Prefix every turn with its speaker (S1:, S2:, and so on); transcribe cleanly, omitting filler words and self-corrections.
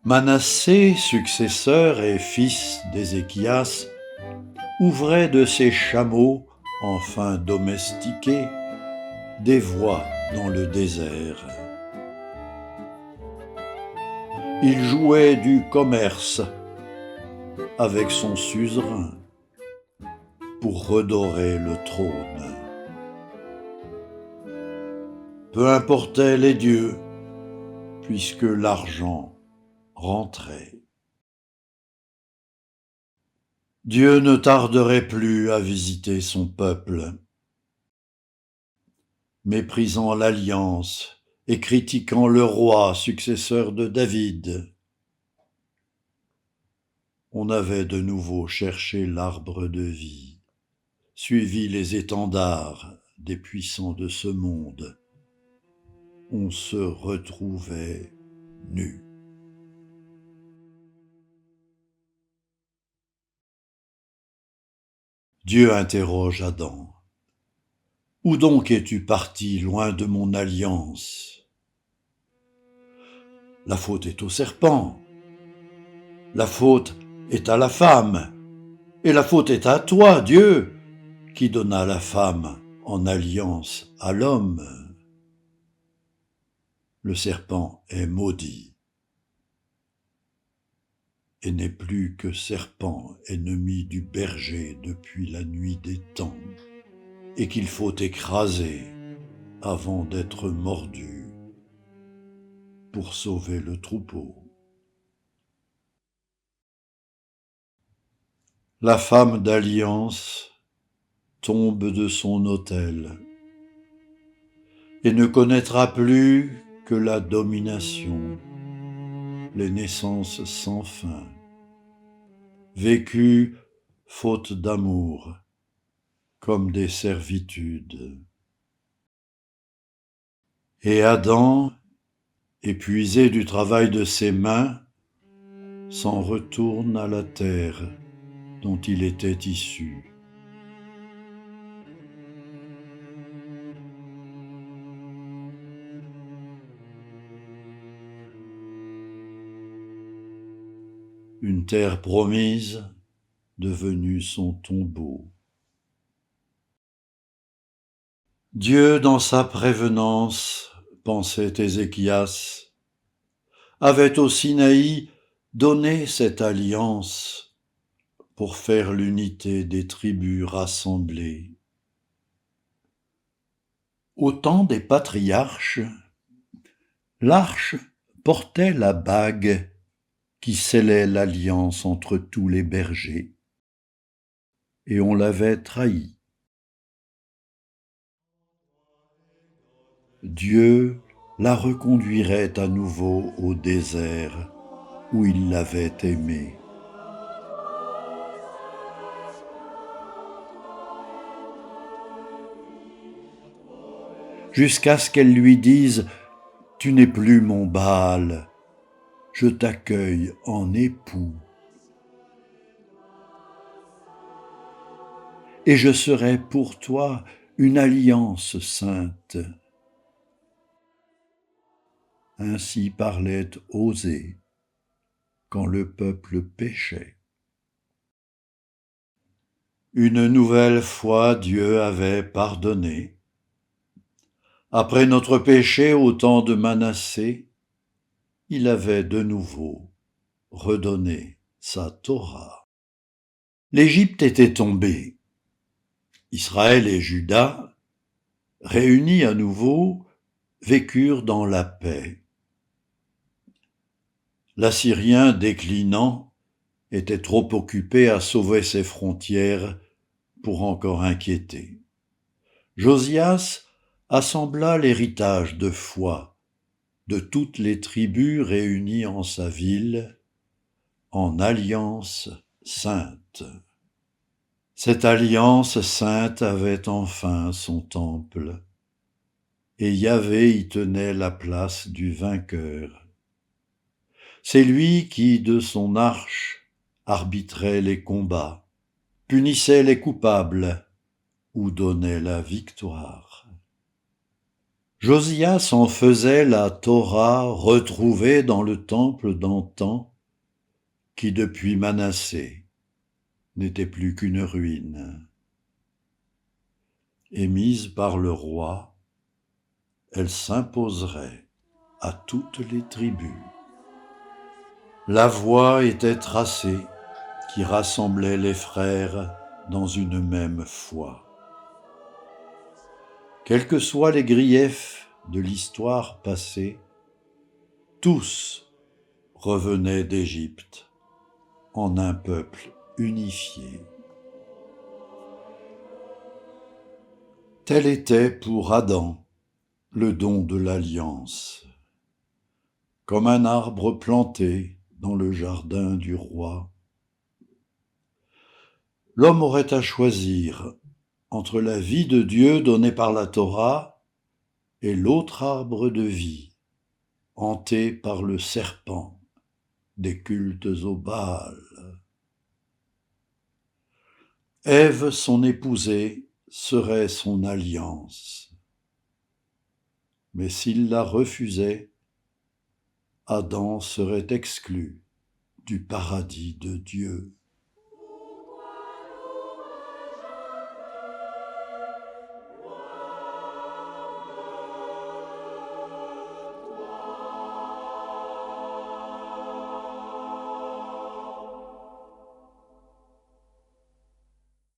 S1: Manassé, successeur et fils d'Ézéchias, ouvrait de ses chameaux, enfin domestiqués, des voies dans le désert. Il jouait du commerce avec son suzerain pour redorer le trône. Peu importaient les dieux, puisque l'argent rentrait. Dieu ne tarderait plus à visiter son peuple. Méprisant l'alliance et critiquant le roi successeur de David, on avait de nouveau cherché l'arbre de vie, suivi les étendards des puissants de ce monde. On se retrouvait nu. Dieu interroge Adam. « Où donc es-tu parti loin de mon alliance ?» La faute est au serpent, la faute est à la femme, et la faute est à toi, Dieu, qui donna la femme en alliance à l'homme. Le serpent est maudit et n'est plus que serpent ennemi du berger depuis la nuit des temps, et qu'il faut écraser avant d'être mordu pour sauver le troupeau. La femme d'alliance tombe de son autel et ne connaîtra plus que la domination, les naissances sans fin, vécues faute d'amour, comme des servitudes. Et Adam, épuisé du travail de ses mains, s'en retourne à la terre dont il était issu. Une terre promise, devenue son tombeau. Dieu, dans sa prévenance, pensait Ézéchias, avait au Sinaï donné cette alliance pour faire l'unité des tribus rassemblées. Au temps des patriarches, l'arche portait la bague qui scellait l'alliance entre tous les bergers, et on l'avait trahi. Dieu la reconduirait à nouveau au désert où il l'avait aimée. Jusqu'à ce qu'elle lui dise « Tu n'es plus mon Baal, je t'accueille en époux. Et je serai pour toi une alliance sainte. » Ainsi parlait Osée quand le peuple péchait. Une nouvelle fois, Dieu avait pardonné. Après notre péché au temps de Manassé, il avait de nouveau redonné sa Torah. L'Égypte était tombée. Israël et Juda, réunis à nouveau, vécurent dans la paix. L'Assyrien déclinant était trop occupé à sauver ses frontières pour encore inquiéter. Josias assembla l'héritage de foi de toutes les tribus réunies en sa ville en alliance sainte. Cette alliance sainte avait enfin son temple, et Yahvé y tenait la place du vainqueur. C'est lui qui, de son arche, arbitrait les combats, punissait les coupables ou donnait la victoire. Josias en faisait la Torah retrouvée dans le temple d'antan, qui depuis Manassé n'était plus qu'une ruine. Émise par le roi, elle s'imposerait à toutes les tribus. La voie était tracée qui rassemblait les frères dans une même foi. Quels que soient les griefs de l'histoire passée, tous revenaient d'Égypte en un peuple unifié. Tel était pour Adam le don de l'alliance. Comme un arbre planté dans le jardin du roi, l'homme aurait à choisir entre la vie de Dieu donnée par la Torah et l'autre arbre de vie, hanté par le serpent des cultes au Baal. Ève, son épousée, serait son alliance. Mais s'il la refusait, Adam serait exclu du paradis de Dieu.